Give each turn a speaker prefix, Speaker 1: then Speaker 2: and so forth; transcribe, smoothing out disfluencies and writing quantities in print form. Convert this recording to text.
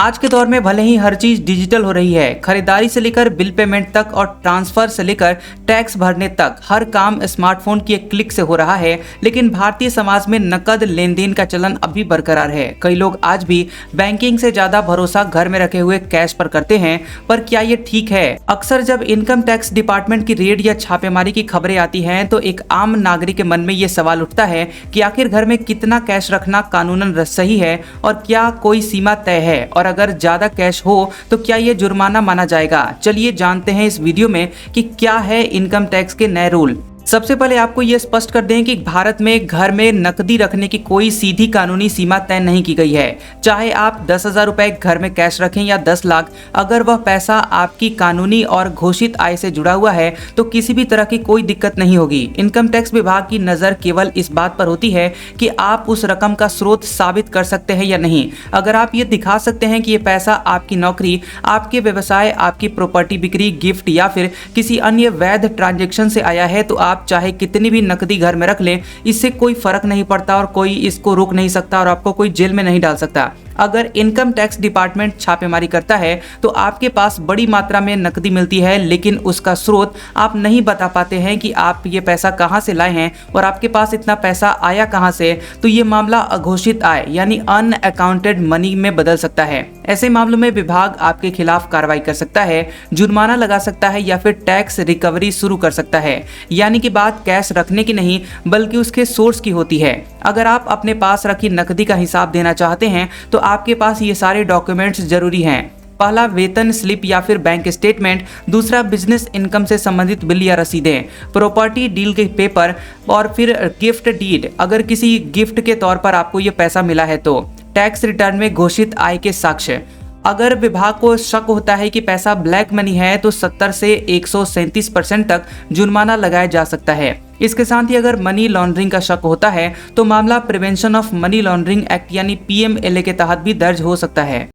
Speaker 1: आज के दौर में भले ही हर चीज डिजिटल हो रही है, खरीदारी से लेकर बिल पेमेंट तक और ट्रांसफर से लेकर टैक्स भरने तक हर काम स्मार्टफोन की एक क्लिक से हो रहा है, लेकिन भारतीय समाज में नकद लेन देन का चलन अभी बरकरार है। कई लोग आज भी बैंकिंग से ज्यादा भरोसा घर में रखे हुए कैश पर करते हैं, पर क्या ये ठीक है? अक्सर जब इनकम टैक्स डिपार्टमेंट की रेड या छापेमारी की खबरें आती हैं, तो एक आम नागरिक के मन में ये सवाल उठता है कि आखिर घर में कितना कैश रखना कानूनन सही है और क्या कोई सीमा तय है, और अगर ज्यादा कैश हो तो क्या ये जुर्माना माना जाएगा। चलिए जानते हैं इस वीडियो में कि क्या है इनकम टैक्स के नए रूल। सबसे पहले आपको यह स्पष्ट कर दें कि भारत में घर में नकदी रखने की कोई सीधी कानूनी सीमा तय नहीं की गई है। चाहे आप 10,000 रुपए घर में कैश रखें या 10 लाख, अगर वह पैसा आपकी कानूनी और घोषित आय से जुड़ा हुआ है तो किसी भी तरह की कोई दिक्कत नहीं होगी। इनकम टैक्स विभाग की नजर केवल इस बात पर होती है कि आप उस रकम का स्रोत साबित कर सकते हैं या नहीं। अगर आप ये दिखा सकते हैं कि ये पैसा आपकी नौकरी, आपके व्यवसाय, आपकी प्रॉपर्टी बिक्री, गिफ्ट या फिर किसी अन्य वैध ट्रांजैक्शन से आया है, तो आप चाहे कितनी भी नकदी घर में रख लें, इससे कोई फर्क नहीं पड़ता और कोई इसको रोक नहीं सकता और आपको कोई जेल में नहीं डाल सकता। अगर इनकम टैक्स डिपार्टमेंट छापेमारी करता है तो आपके पास बड़ी मात्रा में नकदी मिलती है, लेकिन उसका स्रोत आप नहीं बता पाते हैं कि आप ये पैसा कहां से लाए हैं और आपके पास इतना पैसा आया कहां से, तो ये मामला अघोषित आय यानी अनअकाउंटेड मनी में बदल सकता है। ऐसे मामलों में विभाग आपके खिलाफ कार्रवाई कर सकता है, जुर्माना लगा सकता है या फिर टैक्स रिकवरी शुरू कर सकता है। यानी कि बात कैश रखने की नहीं बल्कि उसके सोर्स की होती है। अगर आप अपने पास रखी नकदी का हिसाब देना चाहते हैं तो आपके पास ये सारे डॉक्यूमेंट्स जरूरी हैं। पहला, वेतन स्लिप या फिर बैंक स्टेटमेंट। दूसरा, बिजनेस इनकम से संबंधित बिल या रसीदें, प्रॉपर्टी डील के पेपर, और फिर गिफ्ट डीड, अगर किसी गिफ्ट के तौर पर आपको ये पैसा मिला है तो। टैक्स रिटर्न में घोषित आय के साक्ष्य। अगर विभाग को शक होता है कि पैसा ब्लैक मनी है तो 70 से 137% तक जुर्माना लगाया जा सकता है। इसके साथ ही अगर मनी लॉन्ड्रिंग का शक होता है तो मामला prevention of money laundering act यानी PMLA के तहत भी दर्ज हो सकता है।